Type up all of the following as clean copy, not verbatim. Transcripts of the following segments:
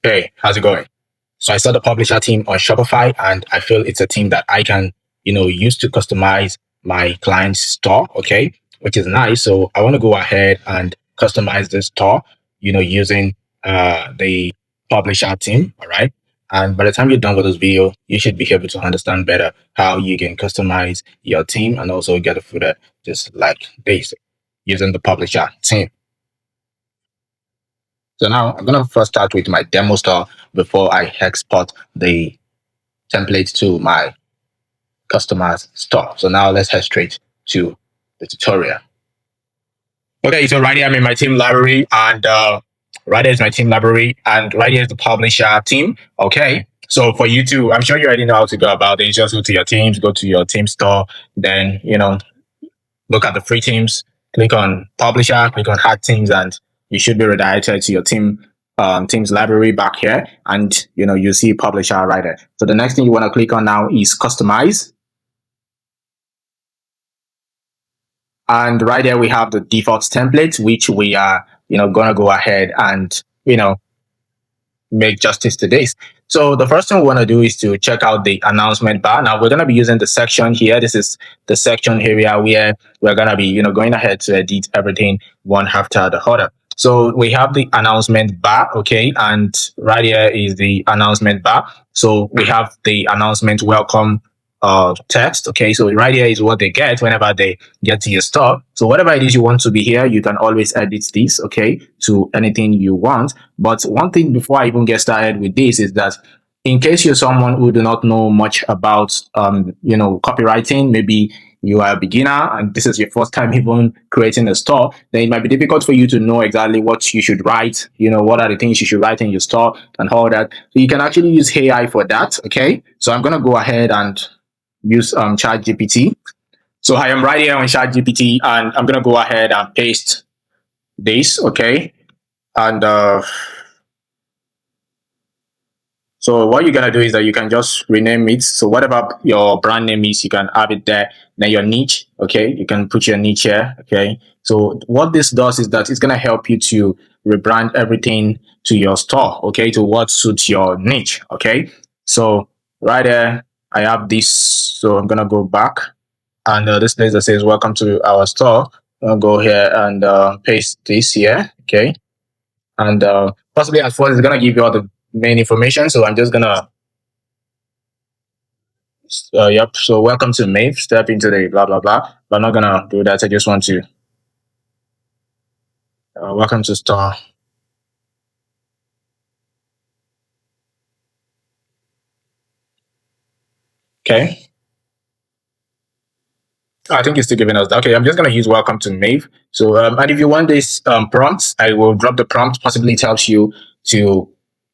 Hey, how's it going? So I saw the publisher team on Shopify and I feel it's a team that I can, use to customize my client's store, okay, which is nice. So I want to go ahead and customize this store, using the publisher team, all right? And by the time you're done with this video, you should be able to understand better how you can customize your team and also get a footer just like this using the publisher team. So now I'm going to first start with my demo store before I export the template to my customer's store. So now let's head straight to the tutorial. Okay, so right here I'm in my team library and right here is my team library and right here is the publisher team. Okay, so for you to, I'm sure you already know how to go about it. Just go to your teams, go to your team store, then, look at the free teams, click on publisher, click on add teams, and you should be redirected to your team's library back here. And you see publisher right there. So the next thing you want to click on now is customize. And right there we have the default template, which we are, gonna go ahead and, make justice to this. So the first thing we want to do is to check out the announcement bar. Now we're going to be using the section here. This is the section area where we're going to be, going ahead to edit everything one after the other. So we have the announcement bar, okay, and right here is the announcement bar. So we have the announcement welcome text, okay. So right here is what they get whenever they get to your store. So whatever it is you want to be here, you can always edit this, okay, to anything you want. But one thing before I even get started with this is that in case you're someone who do not know much about copywriting, maybe you are a beginner and this is your first time even creating a store, then it might be difficult for you to know exactly what you should write, what are the things you should write in your store and all that. So you can actually use AI for that, okay. So I'm going to go ahead and use ChatGPT. So I am right here on ChatGPT and I'm going to go ahead and paste this, okay. And so what you're going to do is that you can just rename it. So whatever your brand name is, you can have it there. Then your niche, okay, you can put your niche here, okay. So what this does is that it's going to help you to rebrand everything to your store, okay, to what suits your niche, okay. So right there, I have this. So I'm going to go back and this place that says welcome to our store. I'll go here and paste this here, okay. And possibly at first it's going to give you all the main information. So I'm just going to, yep. So welcome to Maeve, step into the blah, blah, blah. But I'm not going to do that. I just want to, welcome to store. Okay. I think it's still giving us that. Okay, I'm just going to use welcome to Maeve. So, and if you want this prompt, I will drop the prompt. Possibly tells you to,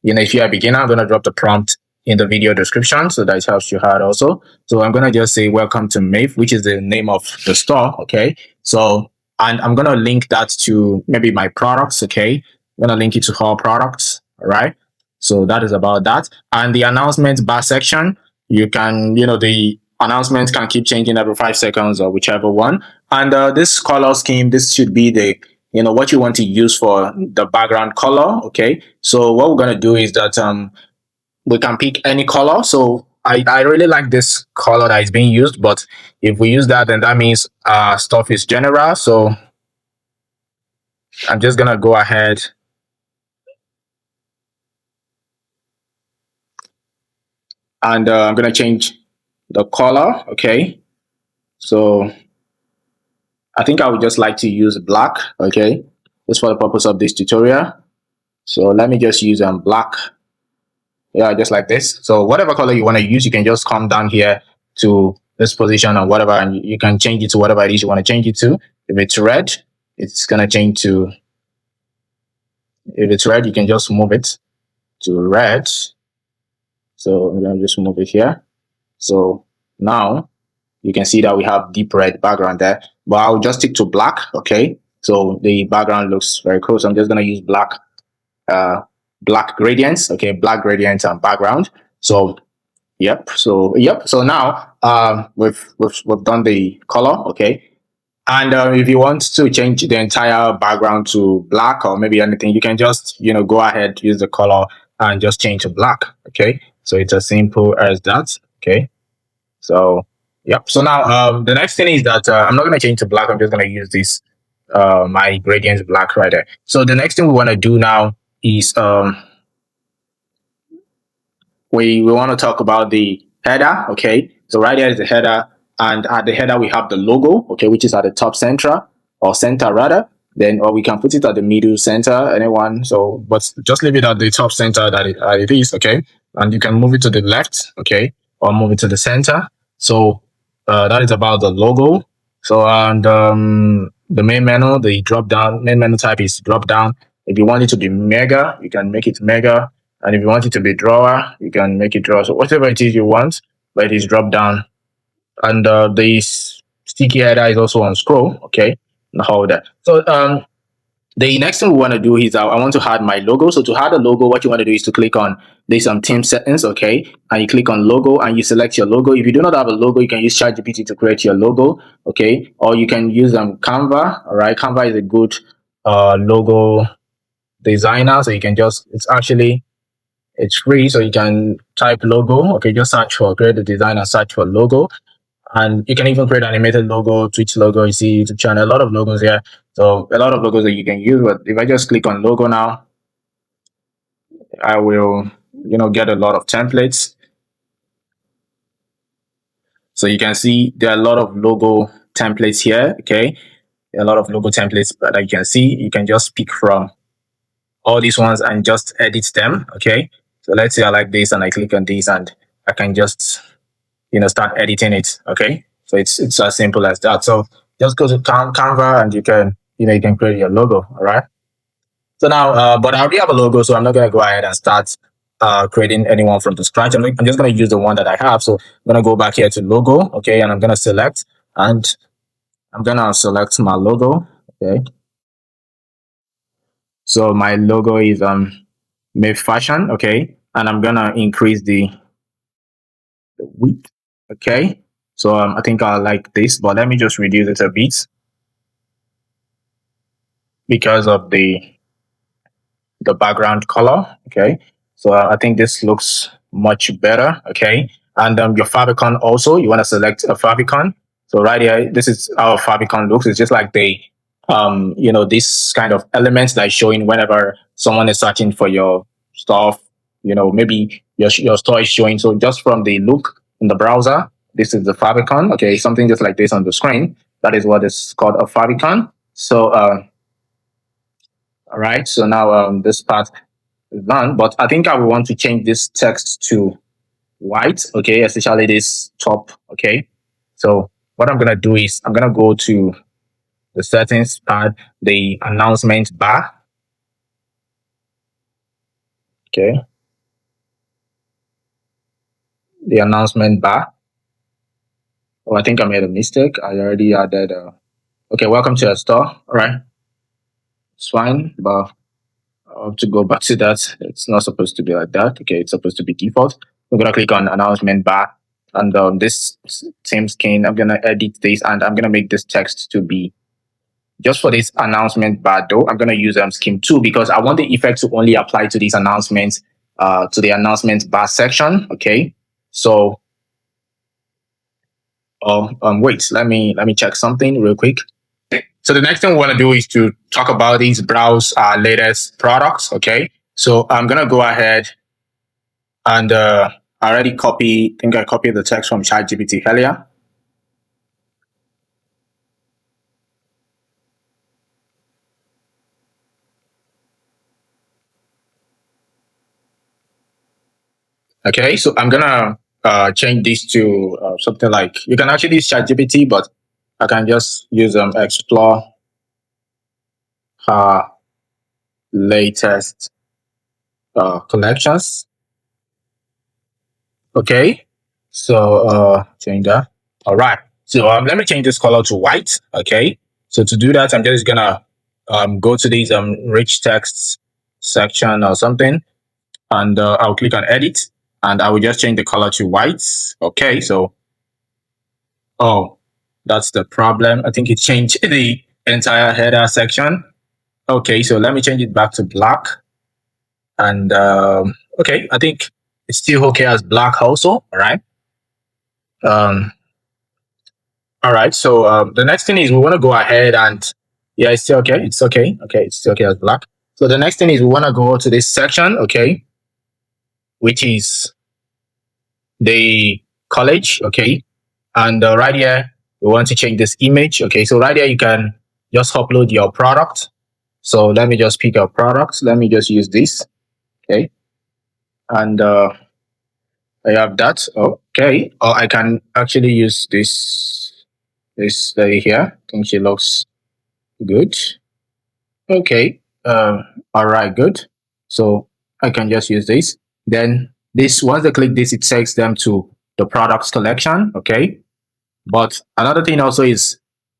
if you're a beginner, I'm going to drop the prompt in the video description. So that helps you out also. So I'm going to just say welcome to Maeve, which is the name of the store. Okay. So, and I'm going to link that to maybe my products. Okay. I'm going to link it to all products. All right. So that is about that. And the announcement bar section, you can, the announcements can keep changing every 5 seconds or whichever one. And this color scheme, this should be the, what you want to use for the background color. Okay. So what we're going to do is that we can pick any color. So I really like this color that is being used, but if we use that, then that means stuff is general. So I'm just going to go ahead. And I'm going to change the color. Okay. So I think I would just like to use black. Okay. Just for the purpose of this tutorial. So let me just use black. Yeah, just like this. So whatever color you want to use, you can just come down here to this position or whatever, and you can change it to whatever it is you want to change it to. If it's red, it's going to change to, if it's red, you can just move it to red. So I'm going to just move it here. So now you can see that we have deep red background there, but I'll just stick to black. Okay. So the background looks very cool. So I'm just going to use black, black gradients. Okay. Black gradients and background. So, yep. So now, we've done the color. Okay. And if you want to change the entire background to black or maybe anything, you can just, go ahead, use the color and just change to black. Okay, so it's as simple as that. Okay, so yep. So now the next thing is that I'm not going to change to black. I'm just going to use this my gradients black right there. So the next thing we want to do now is we want to talk about the header. Okay, so right here is the header, and at the header we have the logo. Okay, which is at the top center, or center rather. Then, or we can put it at the middle center, anyone. So, but just leave it at the top center that it is. Okay, and you can move it to the left. Okay, or move it to the center. So that is about the logo. So, and the main menu, the drop down main menu type is drop down. If you want it to be mega, you can make it mega. And if you want it to be drawer, you can make it drawer. So whatever it is you want, but it is drop down. And this sticky header is also on scroll. Okay, and hold that. So the next thing we want to do is I want to add my logo. So to add a logo, what you want to do is to click on this theme settings. Okay, and you click on logo and you select your logo. If you do not have a logo, you can use ChatGPT to create your logo. Okay, or you can use Canva. All right, Canva is a good logo designer. So you can just it's free, so you can type logo. Okay, just search for create a design and search for logo. And you can even create animated logo, Twitch logo, you see YouTube channel, a lot of logos here. So a lot of logos that you can use. But if I just click on logo now, I will, get a lot of templates. So you can see there are a lot of logo templates here. Okay, there are a lot of logo templates that you can see. You can just pick from all these ones and just edit them. Okay, so let's say I like this and I click on this and I can just start editing it. Okay, so it's as simple as that. So just go to Canva and you can create your logo. All right, so now but I already have a logo, so I'm not going to go ahead and start creating anyone from the scratch. I'm just going to use the one that I have. So I'm going to go back here to logo. Okay, and I'm going to select, and I'm going to select my logo. Okay, so my logo is made fashion. Okay, and I'm going to increase the width. Okay, so I think I like this, but let me just reduce it a bit because of the background color. Okay, so I think this looks much better. Okay, and your favicon also, you want to select a favicon. So right here, this is how a favicon looks. It's just like this kind of elements that is showing whenever someone is searching for your stuff. Maybe your store is showing. So just from the look in the browser, this is the favicon. Okay, something just like this on the screen. That is what is called a favicon. So all right, so now this part is done, but I think I will want to change this text to white. Okay, especially this top. Okay, so what I'm gonna do is I'm gonna go to the settings part, the announcement bar. Okay, the announcement bar. Oh, I think I made a mistake. I already added. Okay, welcome to the store. All right, it's fine, but I have to go back to that. It's not supposed to be like that. Okay, it's supposed to be default. I'm gonna click on announcement bar, and this same skin. I'm gonna edit this, and I'm gonna make this text to be just for this announcement bar. Though I'm gonna use scheme 2 because I want the effect to only apply to these announcements, to the announcement bar section. Okay, so wait, let me check something real quick. So the next thing we want to do is to talk about these browse latest products. Okay, so I'm gonna go ahead and I already I think I copied the text from ChatGPT earlier. Okay, so I'm gonna change this to something like, you can actually use ChatGPT, but I can just use explore latest collections. Okay, so change that. All right, so let me change this color to white. Okay, so to do that, I'm just gonna go to these rich texts section or something, and I'll click on edit, and I will just change the color to white. Okay, so oh, that's the problem. I think it changed the entire header section. Okay, so let me change it back to black, and Okay, I think it's still okay as black also. All right. Um, all right. So the next thing is we want to go ahead and yeah, it's still okay. It's okay. Okay, it's still okay as black. So the next thing is we want to go to this section, okay, which is the college, okay, and right here we want to change this image, okay. So right here you can just upload your product. So let me just pick a product. Let me just use this, okay, and I have that. Okay, or I can actually use this lady here. I think she looks good. Okay. All right. Good. So I can just use this. Then this once they click this, it takes them to the products collection. Okay. But another thing also is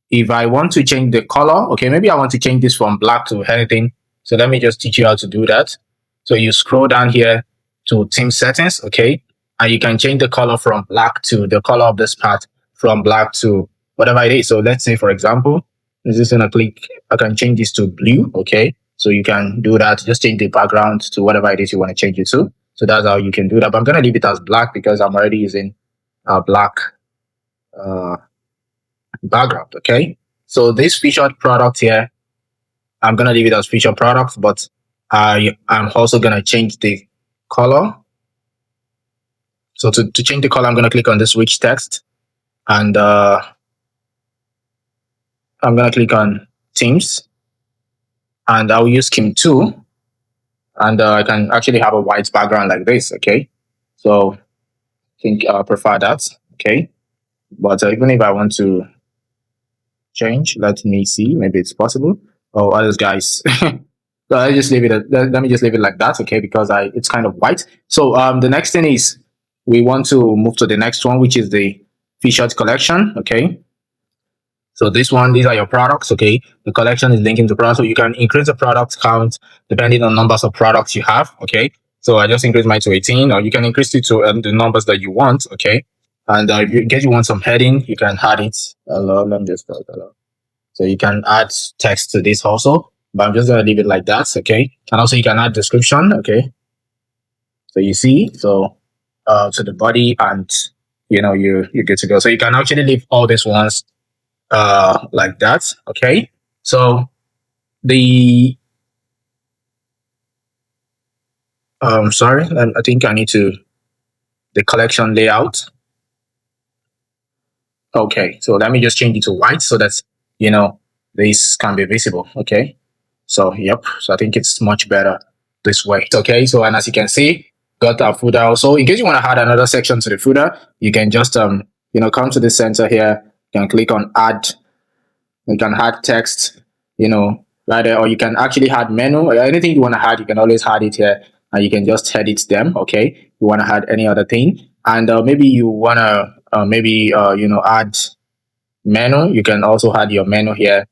if I want to change the color, okay, maybe I want to change this from black to anything. So let me just teach you how to do that. So you scroll down here to team settings, okay, and you can change the color from black to the color of this part from black to whatever it is. So let's say, for example, this is gonna click, I can change this to blue, okay. So you can do that, just change the background to whatever it is you want to change it to. So that's how you can do that. But I'm gonna leave it as black because I'm already using black uh, background. Okay. So this featured product here, I'm going to leave it as featured product, but I'm also going to change the color. So to change the color, I'm going to click on this rich text and I'm going to click on themes and I'll use scheme 2 and I can actually have a white background like this. Okay. So I think I prefer that. Okay. But even if I want to change, let me see, maybe it's possible. Oh, others guys. So I just leave it. Let me just leave it like that, okay? Because it's kind of white. So the next thing is we want to move to the next one, which is the featured collection, okay? So this one, these are your products, okay? The collection is linking to products, so you can increase the product count depending on numbers of products you have, okay? So I just increased mine to 18, or you can increase it to the numbers that you want, okay? And if you want some heading, you can add it. Hello, let me just hello. So you can add text to this also, but I'm just going to leave it like that, okay? And also you can add description, okay? So you see, so to the body and, you're good to go. So you can actually leave all these ones like that, okay? So the, sorry, I think I need to, the collection layout. Okay, so let me just change it to white so that, this can be visible, okay? So, yep. So I think it's much better this way. Okay. So, and as you can see, got our footer also. In case you want to add another section to the footer, you can just, come to the center here. You can click on add. You can add text, right there, or you can actually add menu or anything you want to add. You can always add it here and you can just edit them. Okay. You want to add any other thing. And maybe you want to, add menu. You can also add your menu here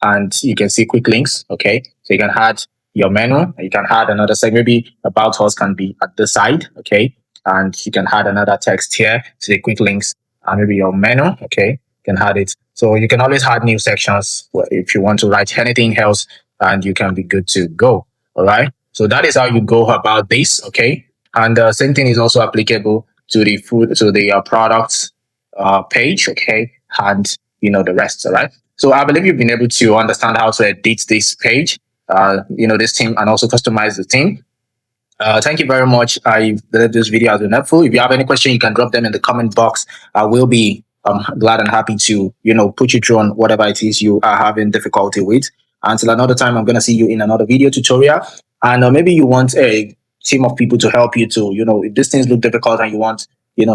and you can see quick links. Okay, so you can add your menu, you can add another segment, maybe about us can be at the side. Okay, and you can add another text here to the quick links and maybe your menu. Okay, you can add it. So you can always add new sections if you want to write anything else and you can be good to go. All right, so that is how you go about this. Okay, and the same thing is also applicable to the products page. Okay, and the rest. All right. So I believe you've been able to understand how to edit this page, this theme, and also customize the theme. Thank you very much. I believe this video has been helpful. If you have any question, you can drop them in the comment box. I will be glad and happy to, put you through on whatever it is you are having difficulty with. Until another time, I'm going to see you in another video tutorial. And maybe you want a team of people to help you to, if these things look difficult and you want,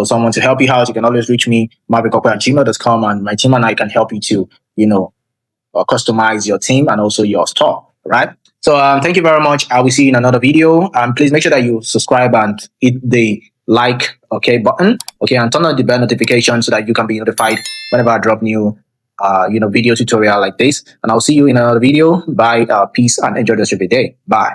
someone to help you out, you can always reach me, marvincopper@gmail.com, and my team and I can help you to, customize your team and also your store, right? So thank you very much. I will see you in another video. Please make sure that you subscribe and hit the like, okay, button, okay, and turn on the bell notification so that you can be notified whenever I drop new, video tutorial like this. And I'll see you in another video. Bye, peace, and enjoy the rest of your day. Bye.